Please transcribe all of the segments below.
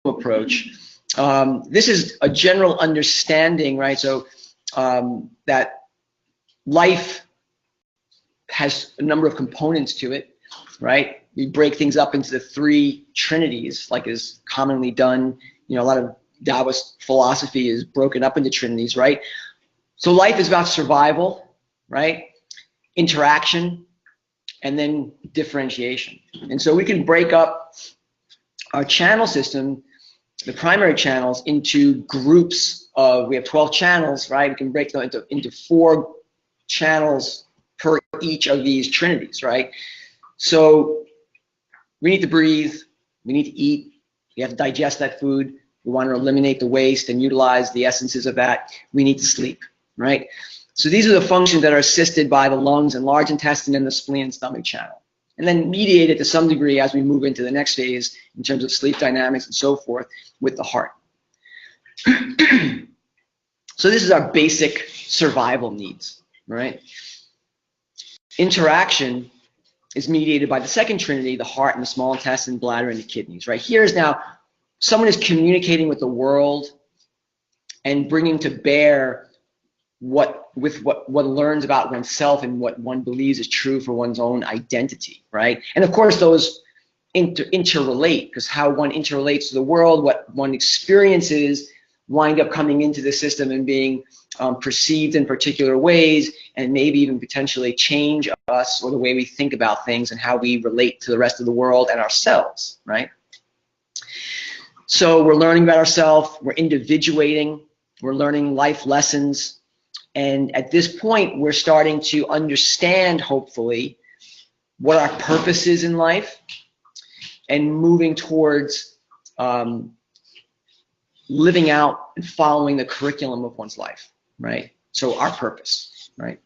approach. This is a general understanding, right? So that life has a number of components to it, right? We break things up into the three trinities, like is commonly done. You know, a lot of Taoist philosophy is broken up into trinities, right? So life is about survival, right? Interaction, and then differentiation. And so we can break up our channel system, the primary channels, into groups of, we have 12 channels, right? We can break them into 4 channels per each of these trinities, right? So we need to breathe, we need to eat, we have to digest that food, we want to eliminate the waste and utilize the essences of that, we need to sleep, right? So these are the functions that are assisted by the lungs and large intestine and the spleen and stomach channel, and then mediated to some degree as we move into the next phase in terms of sleep dynamics and so forth with the heart. So this is our basic survival needs, right? Interaction is mediated by the second trinity, the heart and the small intestine, bladder, and the kidneys, right? Here is now someone is communicating with the world and bringing to bear what one learns about oneself and what one believes is true for one's own identity, right? And of course those interrelate, because how one interrelates to the world, what one experiences, wind up coming into the system and being perceived in particular ways, and maybe even potentially change us or the way we think about things and how we relate to the rest of the world and ourselves, right? So we're learning about ourselves, we're individuating, we're learning life lessons, and at this point we're starting to understand, hopefully, what our purpose is in life, and moving towards living out and following the curriculum of one's life, right? So our purpose, right?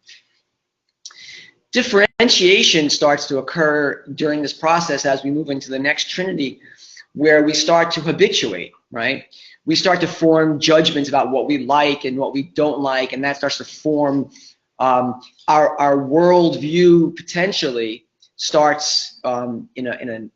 Differentiation starts to occur during this process as we move into the next trinity, where we start to habituate, right? We start to form judgments about what we like and what we don't like, and that starts to form our worldview. Potentially starts in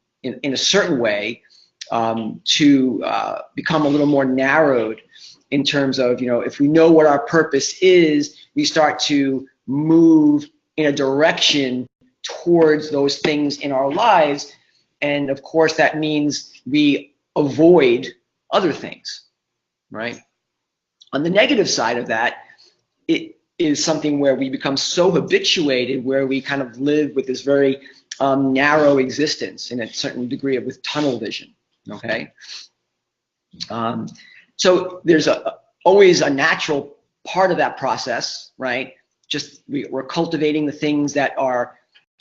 a certain way to become a little more narrowed in terms of, you know, if we know what our purpose is, we start to move in a direction towards those things in our lives, and of course that means we avoid other things, right? On the negative side of that, it is something where we become so habituated, where we kind of live with this very narrow existence in a certain degree with tunnel vision, okay? So there's always a natural part of that process, right? Just we're cultivating the things that are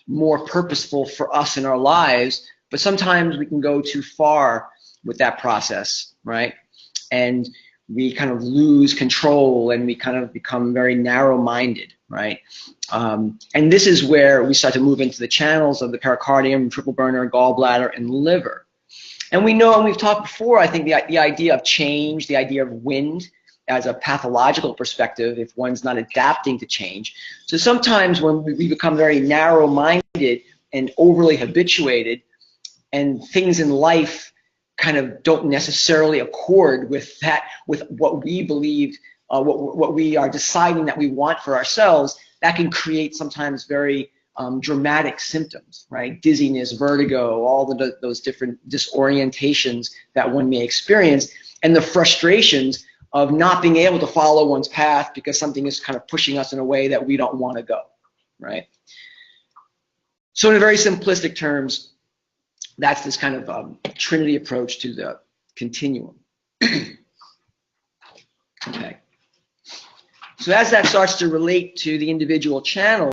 more purposeful for us in our lives, but sometimes we can go too far with that process, right? And we kind of lose control and we kind of become very narrow-minded, right? And this is where we start to move into the channels of the pericardium, triple burner, gallbladder, and liver. And we know, and we've talked before, I think the idea of change, the idea of wind as a pathological perspective, if one's not adapting to change. So sometimes when we become very narrow-minded and overly habituated, and things in life kind of don't necessarily accord with that, with what we believe, what we are deciding that we want for ourselves, that can create sometimes very dramatic symptoms, right? Dizziness, vertigo, all those different disorientations that one may experience, and the frustrations of not being able to follow one's path because something is kind of pushing us in a way that we don't want to go, right? So in very simplistic terms, that's this kind of trinity approach to the continuum. Okay. So as that starts to relate to the individual channels,